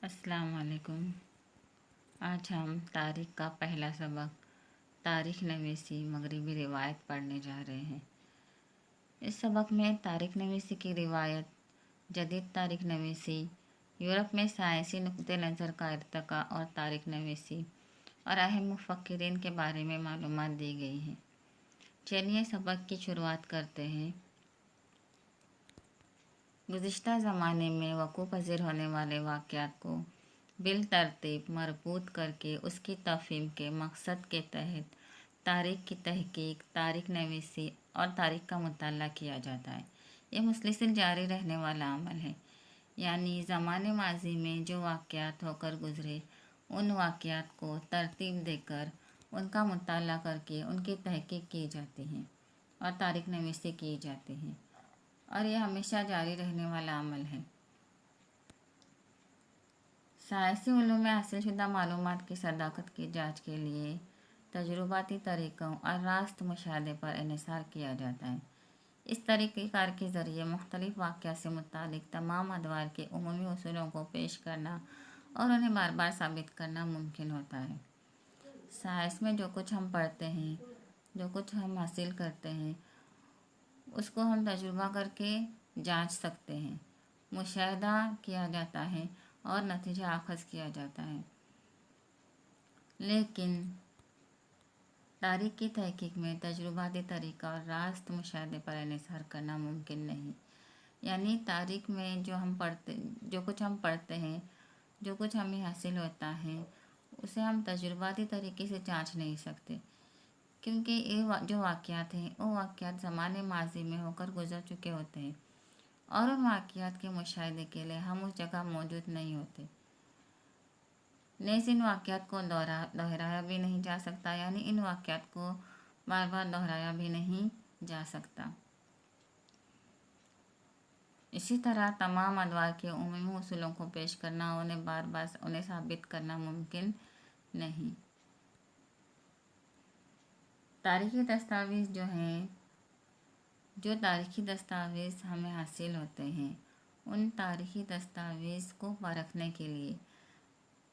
अस्सलाम वालेकुम। आज हम तारीख़ का पहला सबक तारीख़ नवीसी मगरिबी रिवायत पढ़ने जा रहे हैं। इस सबक में तारीख़ नवीसी की रिवायत, जदीद तारीख़ नवीसी, यूरोप में साइंसी नुक्ते नज़र का इर्तिका और तारीख़ नवीसी और अहम मुफक्किरीन के बारे में मालूमात दी गई हैं। चलिए सबक की शुरुआत करते हैं। गुज़िश्ता ज़माने में वक़ूअ पज़ीर होने वाले वाक़यात को बिलतरतीब मरबूत करके उसकी तफ़हीम के मकसद के तहत तारीख़ की तहक़ीक़, तारीख़ नवीसी और तारीख़ का मुताला किया जाता है। यह मुसलसल जारी रहने वाला अमल है, यानी ज़माने माज़ी में जो वाक़यात होकर गुज़रे उन वाक़यात को तरतीब देकर उनका मुताला करके उनकी तहक़ीक़ की जाती है और तारीख़ नवीसी की जाती है, और यह हमेशा जारी रहने वाला अमल है। साइंसी उलूम में हासिल शुदा मालूमात की सदाकत की जाँच के लिए तजुर्बाती तरीक़ों और रास्त मुशाहदे पर इन्हिसार किया जाता है। इस तरीक़ेकार के ज़रिए मुख्तलिफ़ वाक़यात से मुतालिक तमाम अदवार के उमूमी उसूलों को पेश करना और उन्हें बार बार साबित करना मुमकिन होता है। साइंस में जो कुछ हम पढ़ते हैं, जो कुछ हम हासिल करते हैं, उसको हम तजुर्बा करके जांच सकते हैं, मुशाहिदा किया जाता है और नतीजा अख़ज़ किया जाता है। लेकिन तारीख़ की तहक़ीक़ में तजुर्बाती तरीक़ा और रास्त मुशाहिदे पर इन्हिसार करना मुमकिन नहीं। यानी तारीख़ में जो कुछ हम पढ़ते हैं, जो कुछ हमें हासिल होता है, उसे हम तजुर्बाती तरीक़े से जांच नहीं सकते, क्योंकि ये जो वाक़यात हैं वो वाक़यात ज़माने माज़ी में होकर गुज़र चुके होते हैं और उन वाक़यात के मुशाहिदे के लिए हम उस जगह मौजूद नहीं होते। नेज़ इन वाक़यात को दोहराया भी नहीं जा सकता, यानी इन वाक़यात को बार बार दोहराया भी नहीं जा सकता। इसी तरह तमाम अदवार के उमूमी उसूलों को पेश करना, उन्हें बार बार उन्हें साबित करना मुमकिन नहीं। तारीख़ी दस्तावेज़ जो तारीख़ी दस्तावेज़ हमें हासिल होते हैं, उन तारीख़ी दस्तावेज़ को परखने के लिए,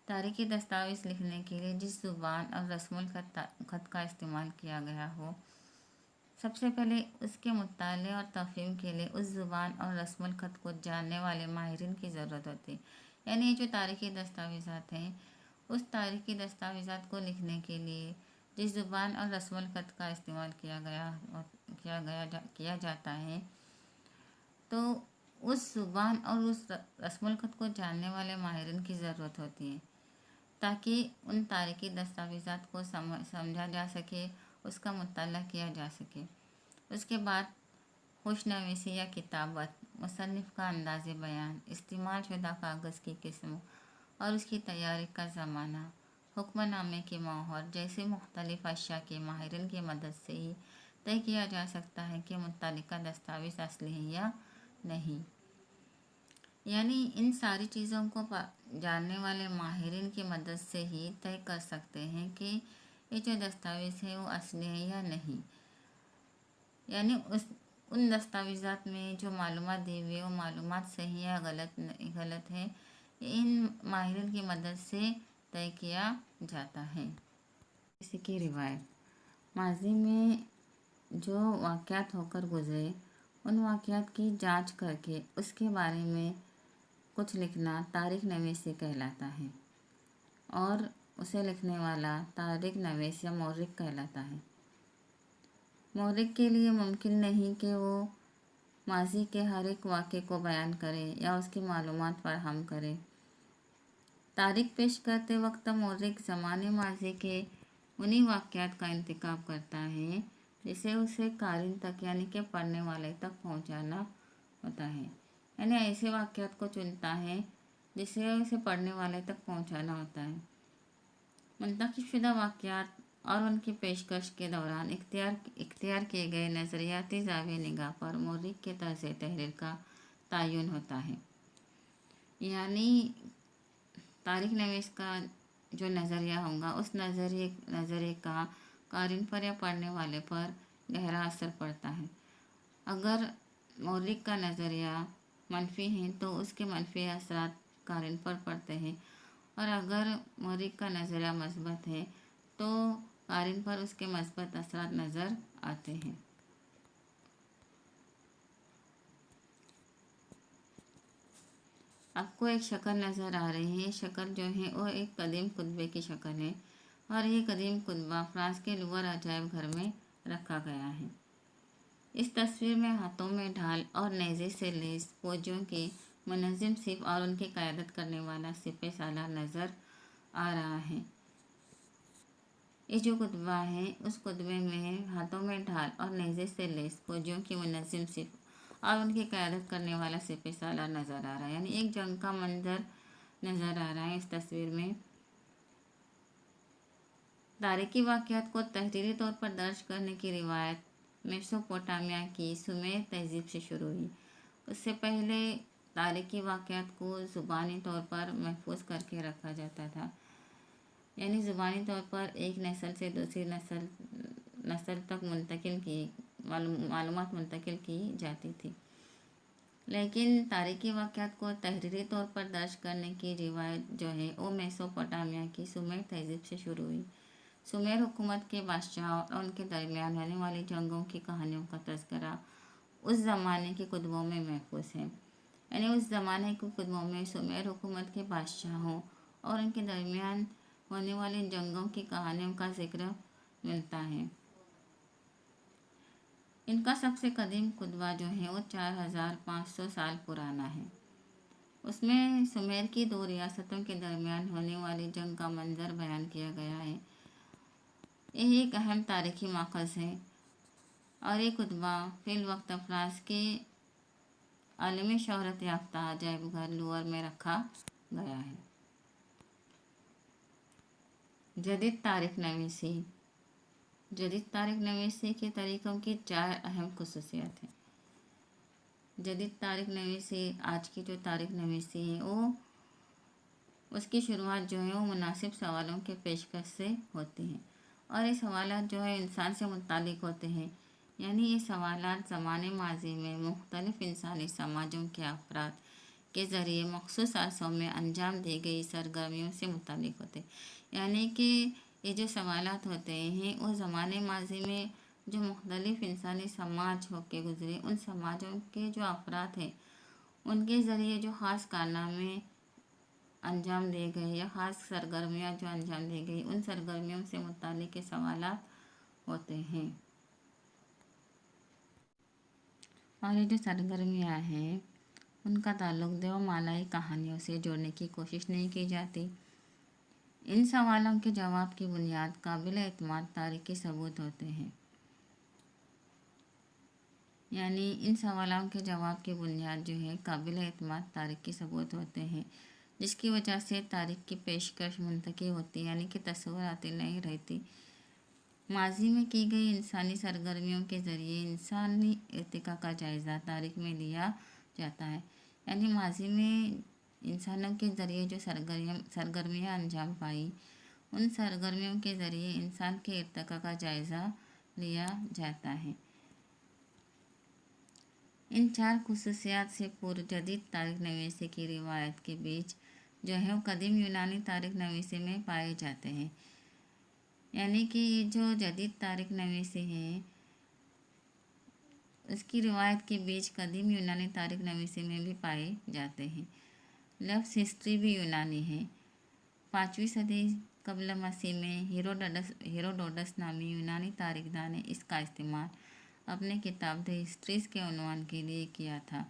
तारीख़ी दस्तावेज़ लिखने के लिए जिस ज़ुबान और रस्मुल ख़त का इस्तेमाल किया गया हो, सबसे पहले उसके मुताले और तफ़हीम के लिए उस ज़ुबान और रस्मुल ख़त को जानने वाले माहिरीन की ज़रूरत होती है। यानी ये जो तारीख़ी दस्तावेज़ात हैं, उस तारीख़ी दस्तावेज़ात को लिखने के लिए जिस ज़ुबान और रस्मुल ख़त का इस्तेमाल किया जाता है, तो उस ज़ुबान और उस रस्मुल ख़त को जानने वाले माहिरीन की ज़रूरत होती है, ताकि उन तारीख़ी दस्तावेज़ात को समझा जा सके, उसका मुताला किया जा सके। उसके बाद खुशनवीसी या किताबत, मुसन्निफ़ का अंदाज़ बयान, इस्तेमाल शुदा कागज़ की किस्म और उसकी तैयारी का ज़माना, हुक्मनामे की मोहर जैसे मुख्तलिफ़ अशिया के माहिरीन की मदद से ही तय किया जा सकता है कि मुत्तलिका दस्तावेज़ असली है या नहीं। यानी इन सारी चीज़ों को जानने वाले माहिरीन की मदद से ही तय कर सकते हैं कि ये जो दस्तावेज़ है वो असली है या नहीं। यानी उन दस्तावेज़ात में जो मालूमात दी हुई है वो मालूमात सही या गलत है, इन माहिरीन की मदद से तय किया जाता है। इसी की रिवायत, माज़ी में जो वाक़यात होकर गुज़रे उन वाक़यात की जांच करके उसके बारे में कुछ लिखना तारीख़ नवीसी कहलाता है, और उसे लिखने वाला तारीख़ नवीस या मौरिख़ कहलाता है। मौरिख़ के लिए मुमकिन नहीं कि वो माज़ी के हर एक वाक़े को बयान करे या उसकी मालूमात फराहम करे। तारीख़ पेश करते वक्त मौरिख़ ज़माने माज़ी के उन्हीं वाक़यात का इंतखाब करता है जिसे उसे कारिन तक, यानी कि पढ़ने वाले तक पहुँचाना होता है। यानी ऐसे वाक़यात को चुनता है जिसे उसे पढ़ने वाले तक पहुँचाना होता है। मुंतखब शुदा वाक़यात और उनकी पेशकश के दौरान इख्तियार किए गए नज़रियाती ज़ाविया निगाह पर मौरिख़ के तर्ज़ तहरीर का तयन होता है। यानी तारीख़ नवीस का जो नज़रिया होगा, उस नज़रिए का कारिन पर या पढ़ने वाले पर गहरा असर पड़ता है। अगर मौरिख़ का नज़रिया मनफी है तो उसके मनफी असरात कारिन पर पड़ते हैं, और अगर मौरिक का नज़रिया मस्बत है तो कारिन पर उसके मस्बत असरात नज़र आते हैं। आपको एक शक्ल नज़र आ रही है। ये शक्ल जो है वो एक कदीम कुतबे की शक्ल है, और ये कदीम कुतबा फ्रांस के लूवर अजायब घर में रखा गया है। इस तस्वीर में हाथों में ढाल और नेज़े से लैस फौजियों के मुनज़्ज़म सिप और उनकी क़यादत करने वाला सिपह सालार नज़र आ रहा है। ये जो कुतबा है उस कुतबे में हाथों में ढाल और नेज़े से लैस फौजियों की मुनज़्ज़म सिप और उनकी क़यादत करने वाला सिपह सालार नज़र आ रहा है, यानी एक जंग का मंजर नज़र आ रहा है इस तस्वीर में। तारीख़ी वाक़यात को तहरीरी तौर पर दर्ज करने की रिवायत मेसोपोटामिया की सुमेर तहज़ीब से शुरू हुई। उससे पहले तारीख़ी वाक़यात को ज़ुबानी तौर पर महफूज करके रखा जाता था, यानी ज़ुबानी तौर पर एक नस्ल से दूसरी नस्ल तक मुंतकिल की मालूमात मुंतकिल की जाती थी। लेकिन तारीख़ी वाक़यात को तहरीरी तौर पर दर्ज करने की रिवायत जो है वो मेसोपोटामिया की सुमेर तहज़ीब से शुरू हुई। सुमेर हुकूमत के बादशाहों और उनके दरमियान होने वाली जंगों की कहानियों का तज़किरा उस ज़माने के कुतुबों में महफूज है, यानी उस ज़माने के कुतुबों में सुमेर हुकूमत के बादशाहों और उनके दरमियान होने वाली जंगों की कहानियों का जिक्र मिलता है। इनका सबसे कदीम कुतबा जो है वो 4500 साल पुराना है। उसमें सुमेर की दो रियासतों के दरमियान होने वाली जंग का मंजर बयान किया गया है। यह एक अहम तारीख़ी माखज़ है, और ये कुतबा फिल वक्त फ्रांस के आलमी शोहरत याफ्ता अजायब घर लूवर में रखा गया है। जदीद तारीख़ नवीसी। जदीद तारीख़ नवीसी के तरीक़ों की 4 अहम ख़ुसूसियत हैं। जदीद तारीख़ नवीसी, आज की जो तारीख़ नवीसी है वो उसकी शुरुआत जो है वो मुनासिब सवालों के पेशकश से होती है, और ये सवालात जो है इंसान से मुतालिक होते हैं, यानी ये सवालात ज़माने माजी में मुख्तलिफ़ इंसानी समाजों के अफराद के ज़रिए मख़सूस अरसों में अंजाम दी गई सरगर्मियों से मुतालिक होते हैं। यानी कि ये जो सवालात होते हैं वो ज़माने माजी में जो मुख्तलिफ़ इंसानी समाज होके गुज़रे, उन समाजों के जो अफराद हैं उनके ज़रिए जो ख़ास कारनामे अंजाम दिए गए या ख़ास सरगर्मियाँ जो अंजाम दी गई, उन सरगर्मियों से मुतालिक के सवालात होते हैं। और ये जो सरगर्मियाँ हैं उनका ताल्लुक देवमालाई कहानियों से जोड़ने की कोशिश नहीं की जाती। इन सवालों के जवाब की बुनियाद काबिल एतमाद तारीख़ी सबूत होते हैं, यानी इन सवालों के जवाब की बुनियाद जो है काबिल एतमाद तारीख़ी सबूत होते हैं, जिसकी वजह से तारीख़ की पेशकश मुंतकी होती, यानी कि तस्वुराती नहीं रहती। माजी में की गई इंसानी सरगर्मियों के ज़रिए इंसानी इर्तिका का जायज़ा तारीख़ में लिया जाता है, यानी माजी में इंसानों के ज़रिए जो सरगर्मियाँ अंजाम पाई, उन सरगर्मियों के ज़रिए इंसान के इर्तिका का जायज़ा लिया जाता है। इन 4 ख़ुसूसियात से पूर्व जदीद तारीख़ नवीसी की रिवायत के बीच जो है वो कदीम यूनानी तारीख़ नवीसी में पाए जाते हैं, यानी कि जो जदीद तारीख़ नवीसी है उसकी रिवायत के बीच कदीम यूनानी तारीख़ नवीसी में भी पाए जाते हैं। लफ्ज़ हिस्ट्री भी यूनानी है। 5वीं सदी कबल मसीह में हेरोडोटस नामी यूनानी तारीख़दान ने इसका इस्तेमाल अपने किताब द हिस्ट्रीज़ के उन्वान के लिए किया था,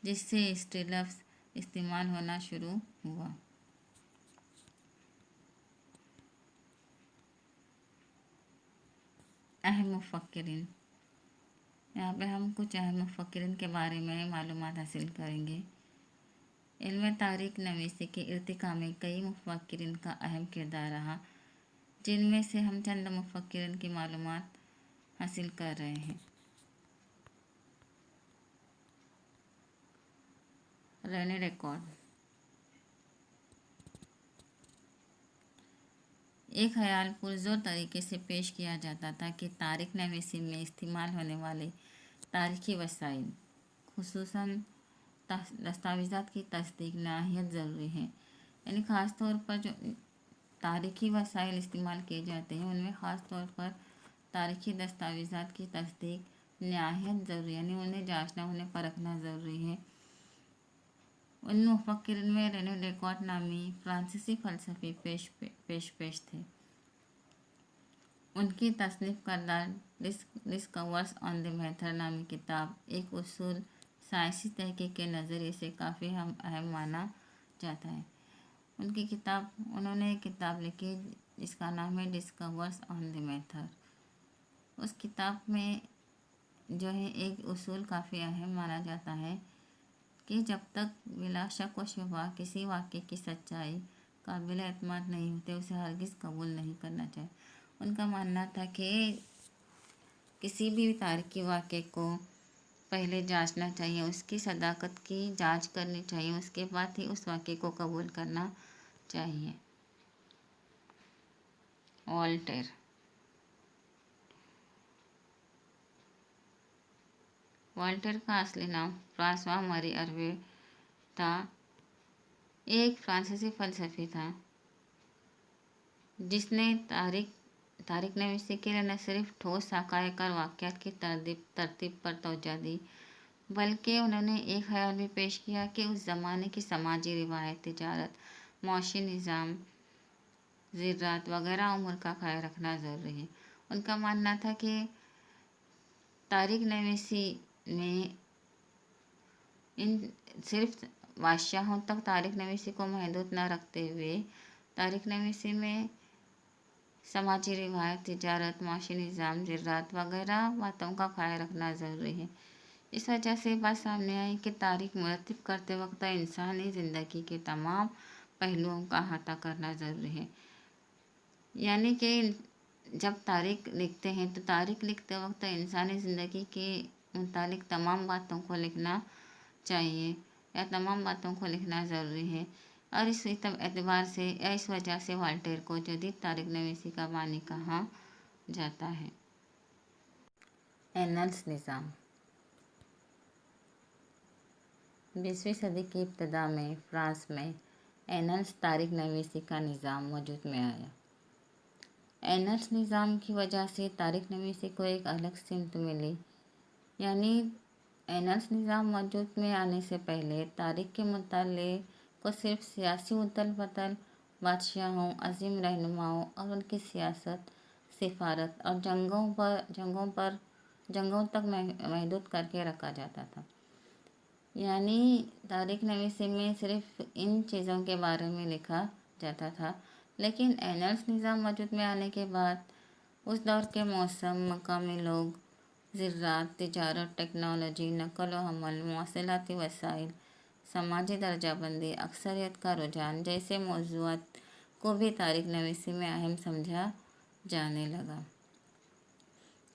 जिससे हिस्ट्री लफ्ज़ इस्तेमाल होना शुरू हुआ। अहम मुफ़क्किरीन। यहाँ पे हम कुछ अहम मुफ़क्किरीन के बारे में मालूमात हासिल करेंगे। इल्म तारीख़ नवीसी के इर्तिका में कई मुफ़क्किरीन का अहम किरदार रहा, जिनमें से हम चंद मुफ़क्किरीन की मालूमात हासिल कर रहे हैं। Rene Descartes. एक ख़याल पुरज़ोर तरीके से पेश किया जाता था कि तारीख़ नवीसी में इस्तेमाल होने वाले तारीख़ी वसाइल, खुसूसन दस्तावेज़ात की तस्दीक नहायत ज़रूरी है। यानी ख़ास तौर पर जो तारीख़ी वसाइल इस्तेमाल किए जाते हैं उनमें ख़ास तौर पर तारीख़ी दस्तावेज़ात की तस्दीक नहायत ज़रूरी, यानी उन्हें जांचना, उन्हें परखना ज़रूरी है। उन मुफक्किरीन में रेने डेकार्ट नामी फ्रांसीसी फ़लसफ़ी पेश थे। उनकी तसनीफ़ करदा डिस्कवर्स ऑन द मेथड नामी किताब एक उसूल साइंसी तहकीक के नज़रिए से काफ़ी अहम माना जाता है। उन्होंने एक किताब लिखी जिसका नाम है डिस्कवर्स ऑन द मेथड। उस किताब में जो है एक उसूल काफ़ी अहम माना जाता है कि जब तक बिला शक व शुबा किसी वाक़े की सच्चाई काबिल एतमाद नहीं होते उसे हरगिज़ कबूल नहीं करना चाहिए। उनका मानना था कि किसी भी तारीख़ी वाक़े को पहले जांचना चाहिए, उसकी सदाकत की जांच करनी चाहिए, उसके बाद ही उस वाक़े को कबूल करना चाहिए। वॉल्टेर का असली नाम फ्रांसवा मारी अर्वे था। एक फ्रांसीसी फ़लसफ़ी था जिसने तारीख़ नवीसी के लिए न सिर्फ ठोस हक़ाइक़ और वाक़यात की तरतीब पर तवज्जो दी, बल्कि उन्होंने एक ख़याल भी पेश किया कि उस ज़माने की समाजी रिवायत, तिजारत, मौशी निज़ाम, ज़राअत वगैरह उमूर का ख़याल रखना ज़रूरी है। उनका मानना था कि तारीख़ नवीसी में इन सिर्फ बादशाहों तक तारीख़ नवीसी को महदूद न रखते हुए तारीख़ नवीसी में समाजी रिवायत, तिजारत, मौशी निज़ाम, ज़राअत वगैरह बातों का ख़याल रखना ज़रूरी है। इस वजह से बात सामने आई कि तारीख़ मुरतब करते वक्त इंसानी ज़िंदगी के तमाम पहलुओं का अहाता करना ज़रूरी है। यानी कि जब तारीख़ लिखते हैं तो तारीख़ लिखते वक्त इंसानी ज़िंदगी के मुतालिक तमाम बातों को लिखना चाहिए या तमाम बातों को लिखना ज़रूरी है। और इस एतबार से या इस वजह से वॉल्टेर को जदीद तारीख़ नवीसी का बानी कहा जाता है। एनल्स निज़ाम 20वीं सदी की इब्तिदा में फ्रांस में एनल्स तारीख़ नवीसी का निज़ाम वजूद में आया। एनल्स निज़ाम की वजह से तारीख़ नवीसी को एक अलग सिमत मिली। यानी एनल्स निज़ाम वजूद में आने से पहले तारीख़ के मुताले को सिर्फ सियासी उथल पुथल, बादशाहों, अजीम रहनुमाओं और उनकी सियासत, सिफारत और जंगों तक महदूद करके रखा जाता था। यानी तारीख़ नवीसी में सिर्फ इन चीज़ों के बारे में लिखा जाता था। लेकिन एनल्स निज़ाम वजूद में आने के बाद उस दौर के मौसम, मकामी लोग, ज़राअत, तिजारत, टेक्नोलॉजी, नक़ल व हमल, मौसलाती वसाइल, समाजी दर्जाबंदी, अक्सरियत का रुझान जैसे मौज़ूआत को भी तारीख़ नवीसी में अहम समझा जाने लगा।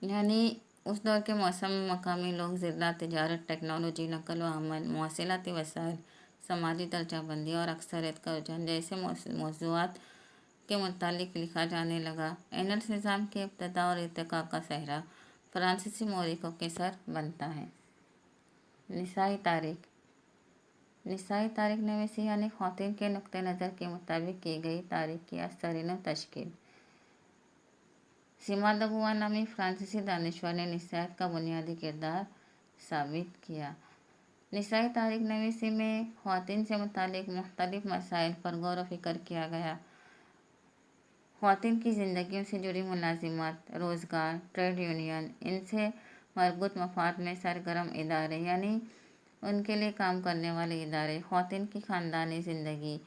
यानी उस दौर के मौसम, मकामी लोग, ज़राअत, तिजारत, टेक्नोलॉजी, नक़ल व हमल, मौसलाती वसाइल, समाजी दर्जाबंदी और अक्सरियत का रुझान जैसे मौज़ूआत के मुतालिक लिखा जाने लगा। एनल्स निज़ाम के इब्तिदा और इर्तिक़ा का सेहरा फ्रांसीसी मौरिख़ों के सर बनता है। निसाई तारीख़ नवीसी यानी ख़वातीन के नुक्ते नज़र के मुताबिक की गई तारीख़ की आस्तरीन तश्कील। सिमाद अबुआ नामी फ्रांसीसी दानिशवर ने निसाइयत का बुनियादी किरदार साबित किया। निसाई तारीख़ नवीसी में ख़वातीन से मुतालिक मुख्तलिफ मसाइल पर गौर व फ़िक्र किया गया। ख़वातीन की ज़िंदगियों से जुड़ी मुलाज़िमत, रोज़गार, ट्रेड यूनियन, इनसे मरबूत मफाद में सरगर्म इदारे यानी उनके लिए काम करने वाले इदारे, ख़वातीन की ख़ानदानी ज़िंदगी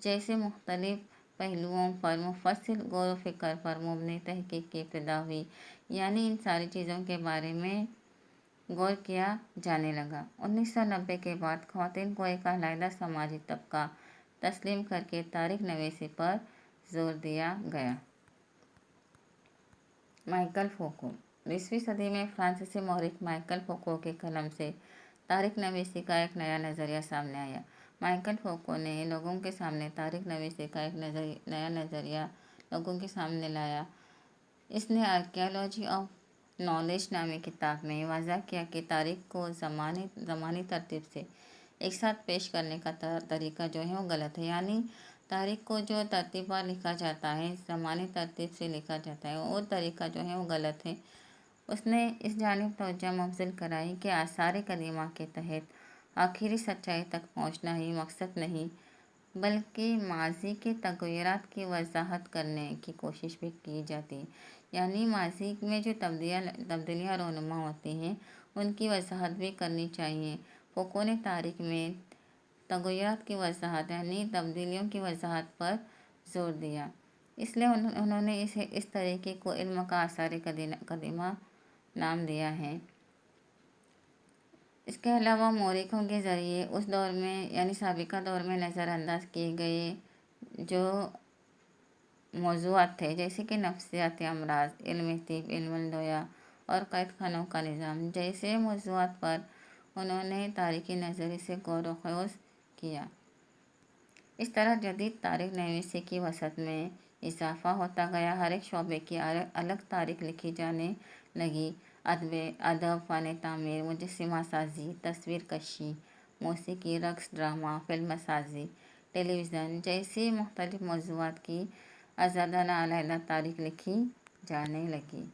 जैसे मुख्तलिफ पहलुओं पर मुफस्सिल गौर व फ़िक्र पर मबनी तहक़ीक़ की इब्तिदा हुई। यानी इन सारी चीज़ों के बारे में गौर किया जाने लगा। 1990 के बाद ख़वातीन को एक अलहदा समाजी तबका तस्लीम करके तारीख़ नवीसी पर जोर दिया गया। माइकल फ़ूको 20वीं सदी में फ्रांसीसी मौरिख़ माइकल फ़ूको के कलम से तारीख़ नवीसी का एक नया नज़रिया सामने आया। माइकल फ़ूको ने लोगों के सामने तारीख़ नवीसी का एक नया नज़रिया लोगों के सामने लाया। इसने आर्कियोलॉजी ऑफ नॉलेज नामी किताब में वाज़ह किया कि तारीख़ को ज़मानी तरतीब से ایک ساتھ پیش کرنے کا طریقہ جو ہے وہ غلط ہے، یعنی تاریخ کو جو ترتیب پر لکھا جاتا ہے، زمانی ترتیب سے لکھا جاتا ہے، وہ طریقہ جو ہے وہ غلط ہے۔ اس نے اس جانب توجہ مبذول کرائی کہ آثار قدیمہ کے تحت آخری سچائی تک پہنچنا ہی مقصد نہیں، بلکہ ماضی کے تغیرات کی وضاحت کرنے کی کوشش بھی کی جاتی ہے، یعنی ماضی میں جو تبدیلیاں رونما ہوتی ہیں ان کی وضاحت بھی کرنی چاہیے۔ فوکو نے تاریخ میں تغیرات کی وضاحت یعنی تبدیلیوں کی وضاحت پر زور دیا، اس لیے انہوں نے اسے اس طریقے کو علم کا آثار قدیمہ نام دیا ہے۔ اس کے علاوہ مورخوں کے ذریعے اس دور میں یعنی سابقہ دور میں نظر انداز کیے گئے جو موضوعات تھے، جیسے کہ نفسیاتی امراض، علم طب، علم الدویا اور قید خانوں کا نظام جیسے موضوعات پر انہوں نے تاریخی نظریے سے غور و خوض کیا۔ اس طرح جدید تاریخ نویسی کی وسعت میں اضافہ ہوتا گیا، ہر ایک شعبے کی الگ تاریخ لکھی جانے لگی۔ ادب، فن تعمیر، مجسمہ سازی، تصویر کشی، موسیقی، رقص، ڈرامہ، فلم سازی، ٹیلی ویژن جیسی مختلف موضوعات کی آزادانہ علیحدہ تاریخ لکھی جانے لگی۔